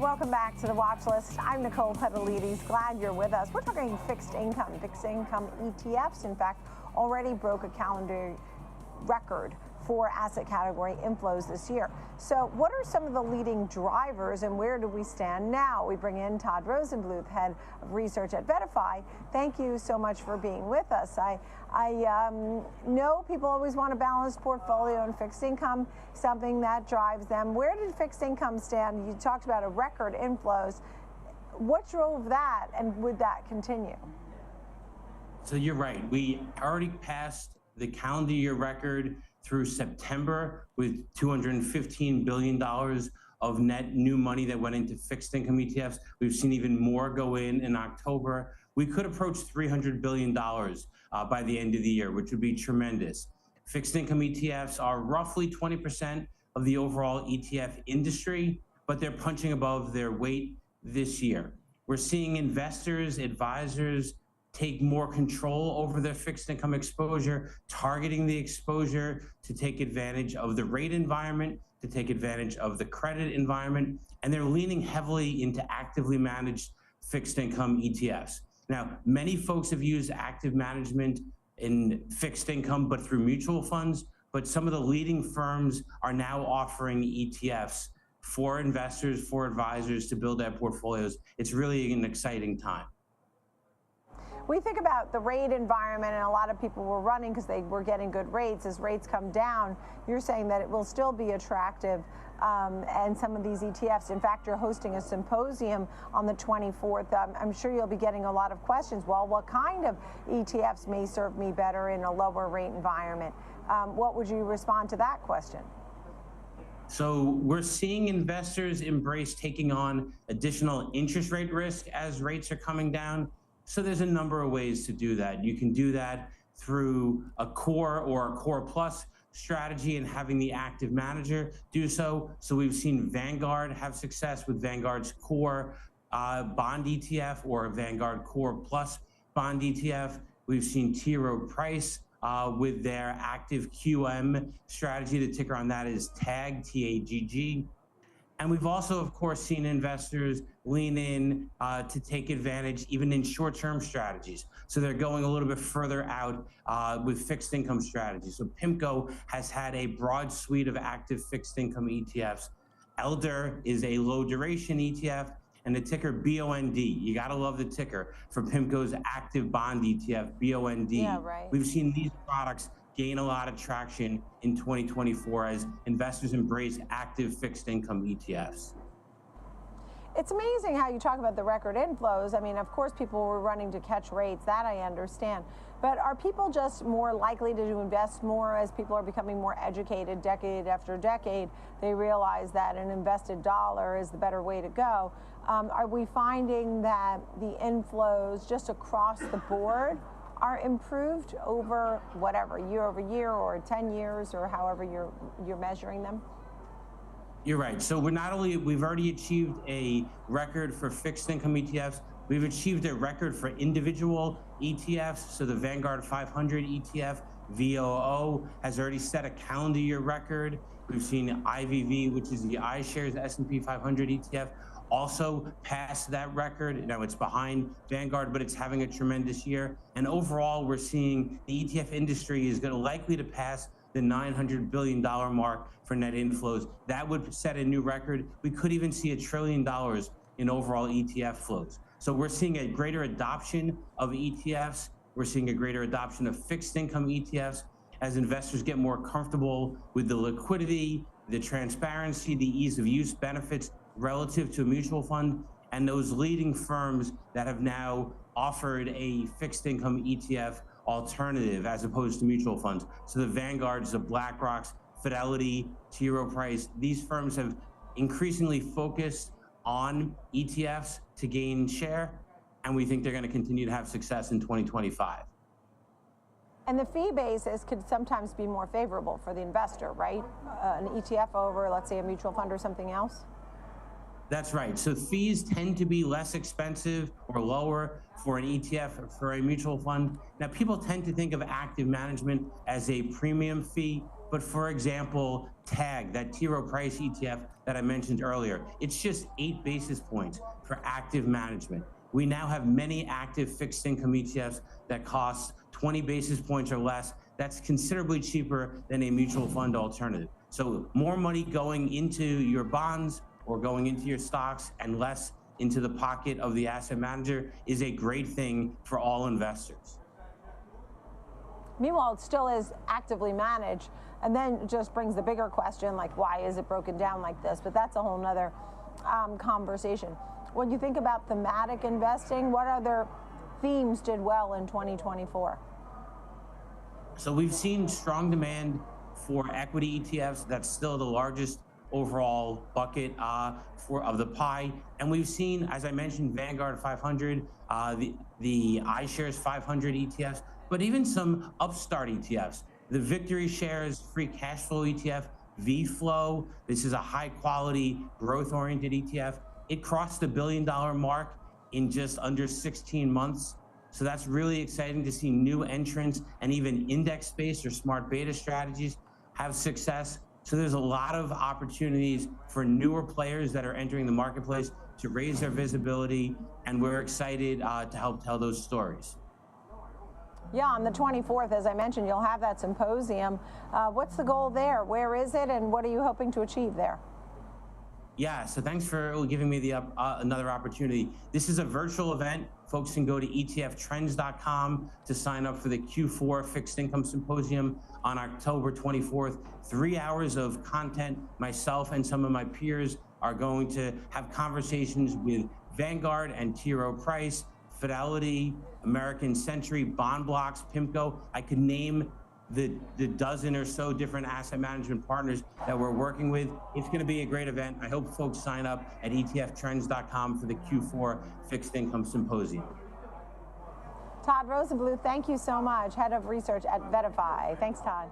Welcome back to the Watch List. I'm Nicole Petalides. Glad you're with us. We're talking fixed income ETFs. In fact, already broke a calendar record for asset category inflows this year. So what are some of the leading drivers and where do we stand now? We bring in Todd Rosenbluth, head of research at VettaFi. Thank you so much for being with us. I know people always want a balanced portfolio, and fixed income, something that drives them. Where did fixed income stand? You talked about a record inflows. What drove that, and would that continue? So you're right. We already passed the calendar year record through September with $215 billion of net new money that went into fixed income ETFs. We've seen even more go in October. We could approach $300 billion by the end of the year, which would be tremendous. Fixed income ETFs are roughly 20% of the overall ETF industry, but they're punching above their weight this year. We're seeing investors, advisors, take more control over their fixed income exposure, targeting the exposure to take advantage of the rate environment, to take advantage of the credit environment, and they're leaning heavily into actively managed fixed income ETFs. Now, many folks have used active management in fixed income, but through mutual funds, but some of the leading firms are now offering ETFs for investors, for advisors to build their portfolios. It's really an exciting time. We think about the rate environment, and a lot of people were running because they were getting good rates. As rates come down, you're saying that it will still be attractive, and some of these ETFs. In fact, you're hosting a symposium on the 24th. I'm sure you'll be getting a lot of questions. Well, what kind of ETFs may serve me better in a lower rate environment? What would you respond to that question? So we're seeing investors embrace taking on additional interest rate risk as rates are coming down. So there's a number of ways to do that. You can do that through a core or a core plus strategy and having the active manager do so. So we've seen Vanguard have success with Vanguard's core bond ETF or Vanguard core plus bond ETF. We've seen T. Rowe Price with their active QM strategy. The ticker on that is TAGG, T-A-G-G. And we've also, of course, seen investors lean in to take advantage even in short-term strategies. So they're going a little bit further out with fixed income strategies. So PIMCO has had a broad suite of active fixed income ETFs. Elder is a low duration ETF, and the ticker BOND. You got to love the ticker for PIMCO's active bond ETF, BOND. Yeah, right. We've seen these products gain a lot of traction in 2024 as investors embrace active fixed income ETFs. It's amazing how you talk about the record inflows. I mean, of course, people were running to catch rates. That I understand. But are people just more likely to invest more as people are becoming more educated decade after decade? They realize that an invested dollar is the better way to go. Are we finding that the inflows just across the board are improved over whatever, year over year or 10 years or however you're measuring them? You're right. So we've already achieved a record for fixed income ETFs. We've achieved a record for individual ETFs. So the Vanguard 500 ETF, VOO, has already set a calendar year record. We've seen IVV, which is the iShares S&P 500 ETF, also passed that record. Now it's behind Vanguard, but it's having a tremendous year. And overall, we're seeing the ETF industry is likely to pass the $900 billion mark for net inflows. That would set a new record. We could even see $1 trillion in overall ETF flows. So we're seeing a greater adoption of ETFs. We're seeing a greater adoption of fixed income ETFs as investors get more comfortable with the liquidity, the transparency, the ease of use benefits relative to a mutual fund, and those leading firms that have now offered a fixed income ETF alternative as opposed to mutual funds. So the Vanguards, the BlackRocks, Fidelity, T. Rowe Price, these firms have increasingly focused on ETFs to gain share, and we think they're going to continue to have success in 2025. And the fee basis could sometimes be more favorable for the investor, right? An ETF over, let's say, a mutual fund or something else? That's right. So fees tend to be less expensive or lower for an ETF or for a mutual fund. Now, people tend to think of active management as a premium fee, But for example, TAG, that T. Rowe Price ETF that I mentioned earlier, it's just 8 basis points for active management. We now have many active fixed income ETFs that cost 20 basis points or less. That's considerably cheaper than a mutual fund alternative. So more money going into your bonds or going into your stocks and less into the pocket of the asset manager is a great thing for all investors. Meanwhile, it still is actively managed, and then it just brings the bigger question, like, why is it broken down like this? But that's a whole nother conversation. When you think about thematic investing, what other themes did well in 2024? So we've seen strong demand for equity ETFs. That's still the largest overall bucket of the pie. And we've seen, as I mentioned, Vanguard 500, the iShares 500 ETFs, but even some upstart ETFs. The Victory Shares Free Cash Flow ETF, VFlow. This is a high quality, growth oriented ETF. It crossed the $1 billion mark in just under 16 months. So that's really exciting to see new entrants and even index-based or smart beta strategies have success. So there's a lot of opportunities for newer players that are entering the marketplace to raise their visibility, and we're excited to help tell those stories. Yeah, on the 24th, as I mentioned, you'll have that symposium. What's the goal there? Where is it, and what are you hoping to achieve there? Yeah, so thanks for giving me the another opportunity. This is a virtual event. Folks can go to etftrends.com to sign up for the Q4 Fixed Income Symposium on October 24th. 3 hours of content. Myself and some of my peers are going to have conversations with Vanguard and T. Rowe Price, Fidelity, American Century, Bond Blocks, PIMCO. I could name the dozen or so different asset management partners that we're working with. It's going to be a great event. I hope folks sign up at etftrends.com for the Q4 Fixed Income Symposium. Todd Rosenbluth, thank you so much, Head of Research at VettaFi. Thanks, Todd.